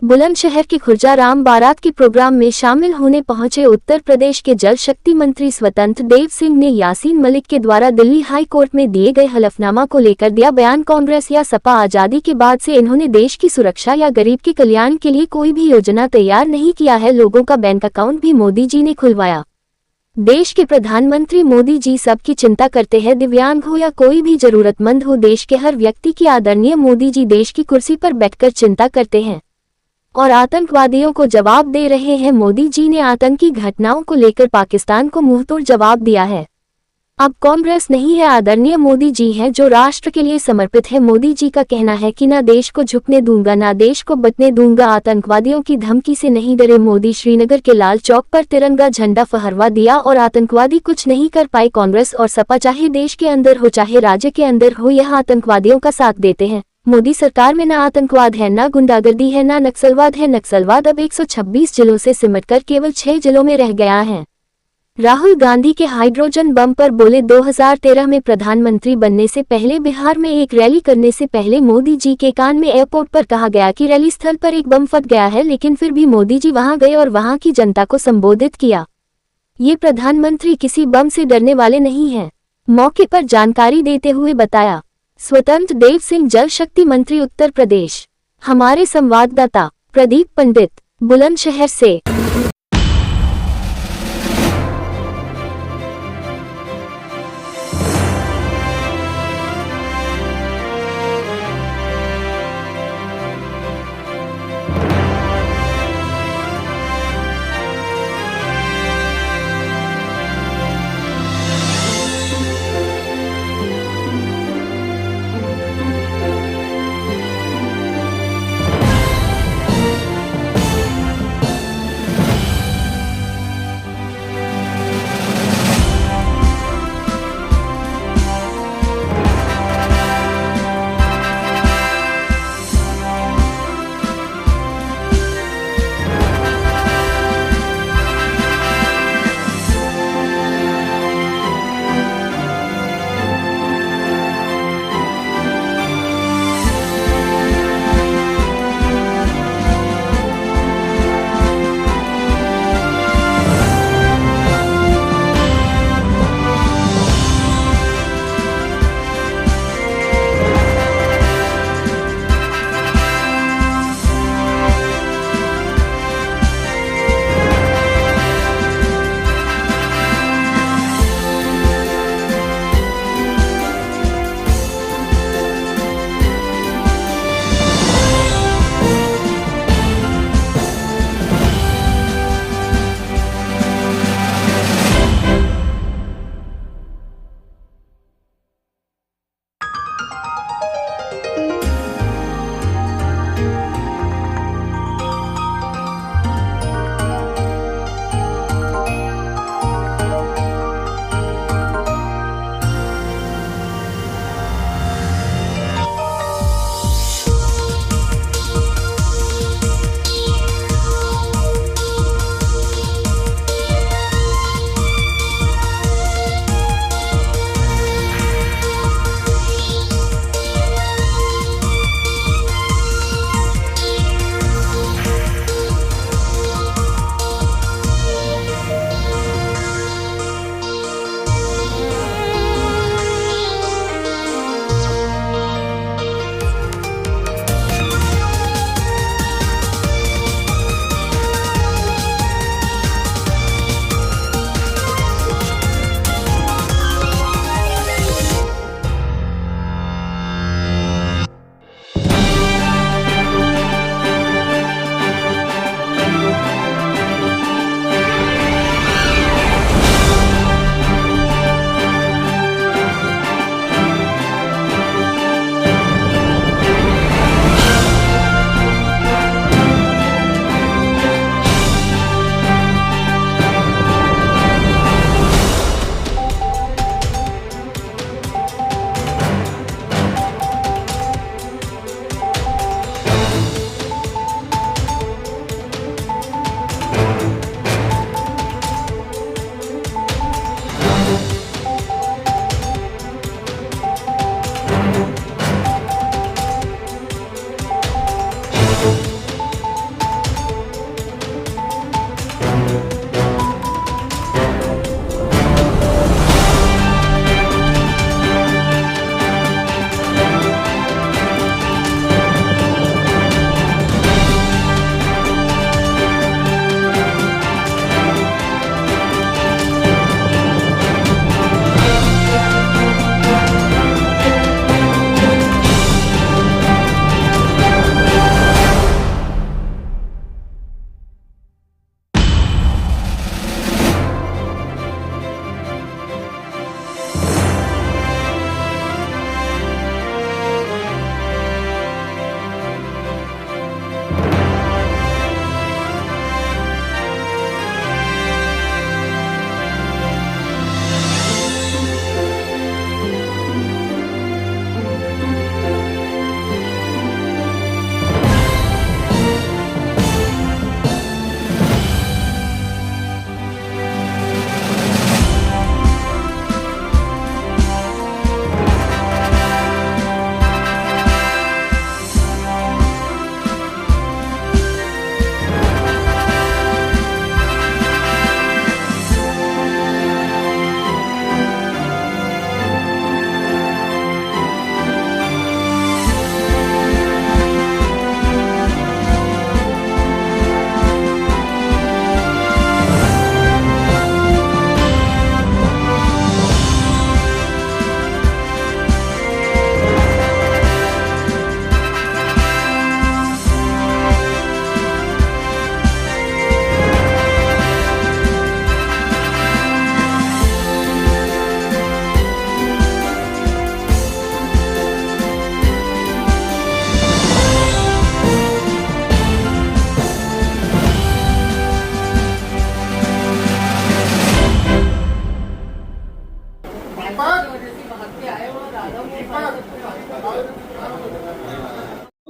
बुलंदशहर के खुर्जाराम बारात के प्रोग्राम में शामिल होने पहुंचे उत्तर प्रदेश के जल शक्ति मंत्री स्वतंत्र देव सिंह ने यासीन मलिक के द्वारा दिल्ली हाई कोर्ट में दिए गए हलफनामा को लेकर दिया बयान। कांग्रेस या सपा आजादी के बाद से इन्होंने देश की सुरक्षा या गरीब के कल्याण के लिए कोई भी योजना तैयार नहीं किया है। लोगों का बैंक अकाउंट भी मोदी जी ने खुलवाया। देश के प्रधानमंत्री मोदी जी सबकी चिंता करते हैं, दिव्यांग हो या कोई भी जरूरतमंद हो, देश के हर व्यक्ति की आदरणीय मोदी जी देश की कुर्सी पर बैठकर चिंता करते हैं और आतंकवादियों को जवाब दे रहे हैं। मोदी जी ने आतंकी घटनाओं को लेकर पाकिस्तान को मुंहतोड़ जवाब दिया है। अब कांग्रेस नहीं है, आदरणीय मोदी जी हैं जो राष्ट्र के लिए समर्पित है। मोदी जी का कहना है कि ना देश को झुकने दूंगा ना देश को बचने दूंगा, आतंकवादियों की धमकी से नहीं डरे। मोदी श्रीनगर के लाल चौक पर तिरंगा झंडा फहरवा दिया और आतंकवादी कुछ नहीं कर पाए। कांग्रेस और सपा चाहे देश के अंदर हो चाहे राज्य के अंदर हो, यह आतंकवादियों का साथ देते हैं। मोदी सरकार में ना आतंकवाद है, ना गुंडागर्दी है, ना नक्सलवाद है। नक्सलवाद अब 126 जिलों से सिमटकर केवल 6 जिलों में रह गया है। राहुल गांधी के हाइड्रोजन बम पर बोले 2013 में प्रधानमंत्री बनने से पहले बिहार में एक रैली करने से पहले मोदी जी के कान में एयरपोर्ट पर कहा गया कि रैली स्थल पर एक बम फट गया है, लेकिन फिर भी मोदी जी वहां गए और वहां की जनता को संबोधित किया। ये प्रधानमंत्री किसी बम से डरने वाले नहीं हैं। मौके पर जानकारी देते हुए बताया स्वतंत्र देव सिंह, जल शक्ति मंत्री, उत्तर प्रदेश। हमारे संवाददाता प्रदीप पंडित, बुलंदशहर से।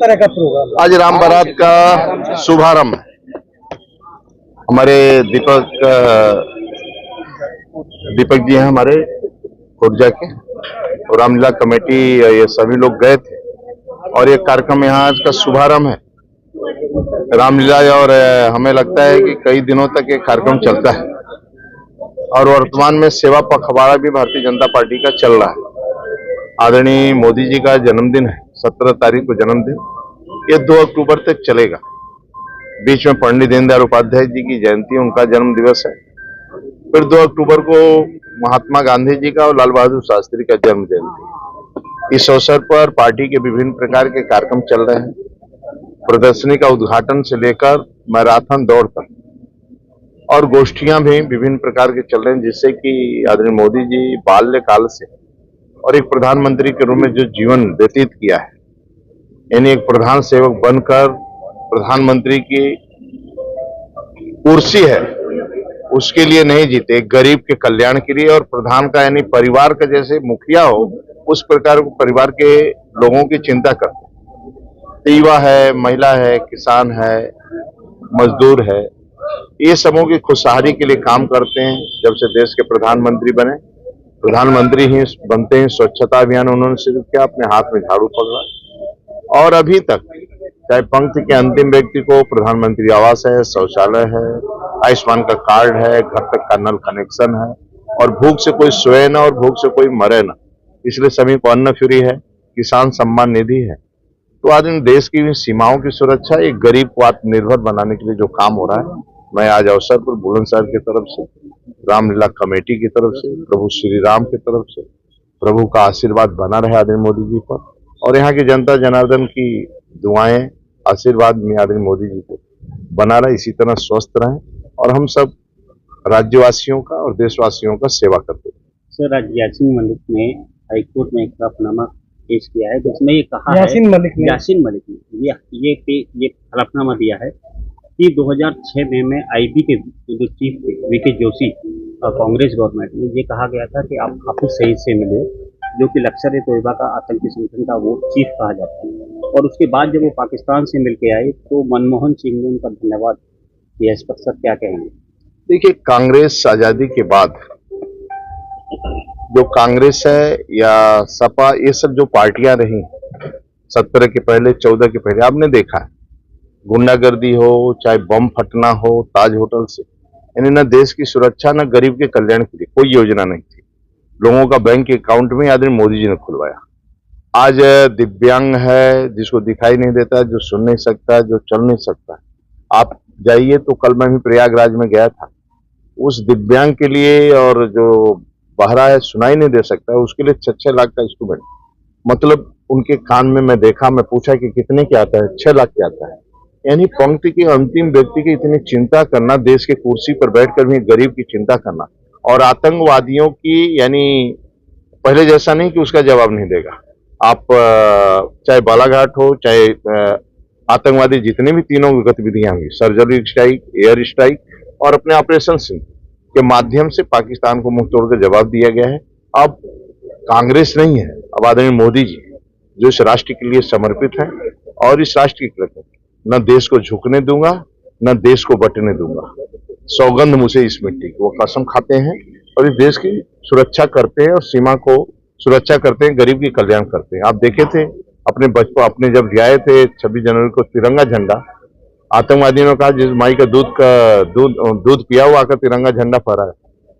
तरह का प्रोग्राम? आज राम बारात का शुभारंभ हमारे दीपक जी हैं हमारे खुर्जा के, और रामलीला कमेटी ये सभी लोग गए थे और ये कार्यक्रम यहाँ का शुभारंभ है रामलीला। और हमें लगता है कि कई दिनों तक ये कार्यक्रम चलता है और वर्तमान में सेवा पखवाड़ा भी भारतीय जनता पार्टी का चल रहा है। आदरणीय मोदी जी का जन्मदिन है, 17 तारीख को जन्मदिन, ये 2 अक्टूबर तक चलेगा। बीच में पंडित दीनदयाल उपाध्याय जी की जयंती, उनका जन्म दिवस है। फिर 2 अक्टूबर को महात्मा गांधी जी का और लाल बहादुर शास्त्री का जन्म जयंती। इस अवसर पर पार्टी के विभिन्न प्रकार के कार्यक्रम चल रहे हैं, प्रदर्शनी का उद्घाटन से लेकर मैराथन दौड़ तक, और गोष्ठियां भी विभिन्न प्रकार के चल रहे हैं, जिससे कि आदरणीय मोदी जी बाल्यकाल से और एक प्रधानमंत्री के रूप में जो जीवन व्यतीत किया है, यानी एक प्रधान सेवक बनकर प्रधानमंत्री की कुर्सी है उसके लिए नहीं जीते, एक गरीब के कल्याण के लिए, और प्रधान का यानी परिवार का जैसे मुखिया हो उस प्रकार परिवार के लोगों की चिंता करते। युवा है, महिला है, किसान है, मजदूर है, ये सबों की खुशहाली के लिए काम करते हैं। जब से देश के प्रधानमंत्री बने, प्रधानमंत्री ही बनते हैं, स्वच्छता अभियान उन्होंने शुरू किया, अपने हाथ में झाड़ू पकड़ा, और अभी तक चाहे पंक्ति के अंतिम व्यक्ति को प्रधानमंत्री आवास है, शौचालय है, आयुष्मान का कार्ड है, घर तक का नल कनेक्शन है, और भूख से कोई सोए ना और भूख से कोई मरे ना, इसलिए सभी को अन्न फ्री है, किसान सम्मान निधि है। तो आज इन देश की सीमाओं की सुरक्षा, एक गरीब को आत्मनिर्भर बनाने के लिए जो काम हो रहा है, मैं आज अवसर पर बुलंदशहर की तरफ से, रामलीला कमेटी की तरफ से, प्रभु श्री राम की तरफ से प्रभु का आशीर्वाद बना रहे आदरणीय मोदी जी पर, और यहाँ की जनता जनार्दन की दुआएं आशीर्वाद में आदरणीय मोदी जी को बना रहे, इसी तरह स्वस्थ रहें और हम सब राज्यवासियों का और देशवासियों का सेवा करते हैं। सर, आज यासीन मलिक ने हाईकोर्ट में एक हलफनामा पेश किया है, जिसमें ये कहा है यासीन मलिक ने ये हलफनामा दिया है कि 2006 में आईबी के जो चीफ थे वीके जोशी कांग्रेस गवर्नमेंट में ये कहा गया था कि आप हाफिज सईद से मिले, जो कि लश्कर-ए-तोयबा का आतंकी संगठन का वो चीफ कहा जाता है, और उसके बाद जब वो पाकिस्तान से मिलके आए तो मनमोहन सिंह ने उनका धन्यवाद किया। इस पर सर क्या कहेंगे? देखिए, कांग्रेस आजादी के बाद जो कांग्रेस है या सपा, ये सब जो पार्टियां रही 17 के पहले, 14 के पहले, आपने देखा है गुंडागर्दी हो, चाहे बम फटना हो ताज होटल से, यानी न देश की सुरक्षा न गरीब के कल्याण के लिए कोई योजना नहीं थी। लोगों का बैंक अकाउंट में आदरणीय मोदी जी ने खुलवाया। आज दिव्यांग है, जिसको दिखाई नहीं देता, जो सुन नहीं सकता, जो चल नहीं सकता, आप जाइए तो कल मैं भी प्रयागराज में गया था, उस दिव्यांग के लिए, और जो बहरा है, सुनाई नहीं दे सकता है, उसके लिए 6 लाख का इंस्ट्रूमेंट, मतलब उनके कान में मैं देखा, मैं पूछा कि कितने के आता है, 6 लाख के आता है। यानी पंक्ति के अंतिम व्यक्ति की इतनी चिंता करना, देश के कुर्सी पर बैठकर भी गरीब की चिंता करना, और आतंकवादियों की, यानी पहले जैसा नहीं कि उसका जवाब नहीं देगा। आप चाहे बालाघाट हो, चाहे आतंकवादी जितने भी तीनों गतिविधियां होंगी, सर्जिकल स्ट्राइक, एयर स्ट्राइक और अपने ऑपरेशन सिंह के माध्यम से पाकिस्तान को मुंह तोड़कर जवाब दिया गया है। अब कांग्रेस नहीं है, अब आदरणीय मोदी जी जो इस राष्ट्र के लिए समर्पित है, और इस राष्ट्र के प्रति न देश को झुकने दूंगा, न देश को बटने दूंगा। सौगंध मुझे इस मिट्टी की, वो कसम खाते हैं और इस देश की सुरक्षा करते हैं और सीमा को सुरक्षा करते हैं, गरीब की कल्याण करते हैं। आप देखे थे अपने बचपन, अपने जब जाए थे 26 जनवरी को तिरंगा झंडा, आतंकवादियों ने कहा जिस माई का दूध पिया हुआ आकर तिरंगा झंडा फहराए।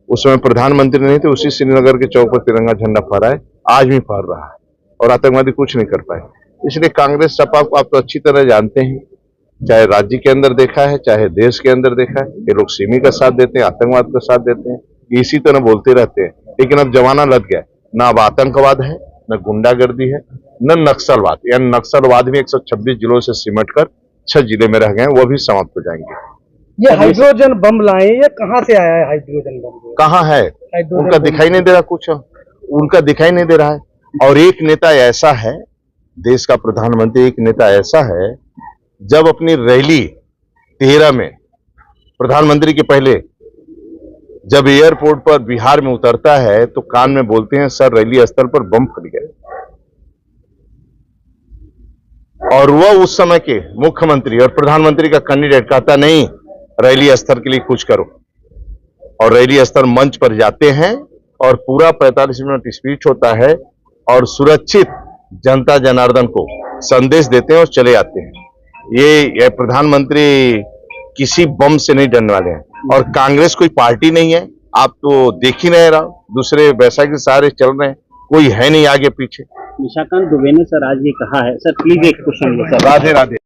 उस समय प्रधानमंत्री नहीं थे, उसी श्रीनगर के चौक पर तिरंगा झंडा फहराए, आज भी फहर रहा है, और आतंकवादी कुछ नहीं कर पाए। इसलिए कांग्रेस सपा को आप तो अच्छी तरह जानते हैं, चाहे राज्य के अंदर देखा है, चाहे देश के अंदर देखा है, ये लोग सिमी का साथ देते हैं, आतंकवाद का साथ देते हैं, इसी तरह बोलते रहते हैं। लेकिन अब जमाना लग गया, न अब आतंकवाद है, न गुंडागर्दी है, न नक्सलवाद। यानी नक्सलवाद भी 126 जिलों से सिमट कर 6 जिले में रह गए, वो भी समाप्त हो जाएंगे। ये हाइड्रोजन बम लाए, ये कहाँ से आया है? हाइड्रोजन बम कहाँ है? उनका दिखाई नहीं दे रहा, कुछ उनका दिखाई नहीं दे रहा है। और एक नेता ऐसा है, देश का प्रधानमंत्री एक नेता ऐसा है, जब अपनी रैली 13 में प्रधानमंत्री के पहले जब एयरपोर्ट पर बिहार में उतरता है तो कान में बोलते हैं, सर रैली स्थल पर बम फट गए। और वह उस समय के मुख्यमंत्री और प्रधानमंत्री का कैंडिडेट कहता नहीं रैली स्तर के लिए कुछ करो, और रैली स्तर मंच पर जाते हैं और पूरा 45 मिनट स्पीच होता है और सुरक्षित जनता जनार्दन को संदेश देते हैं और चले आते हैं। ये प्रधानमंत्री किसी बम से नहीं डरने वाले हैं, और कांग्रेस कोई पार्टी नहीं है। आप तो देख ही नहीं रहा, दूसरे वैशाली के सहारे चल रहे हैं, कोई है नहीं आगे पीछे। निशाकांत दुबे ने सर आज ये कहा है, सर प्लीज एक क्वेश्चन सर। राधे राधे।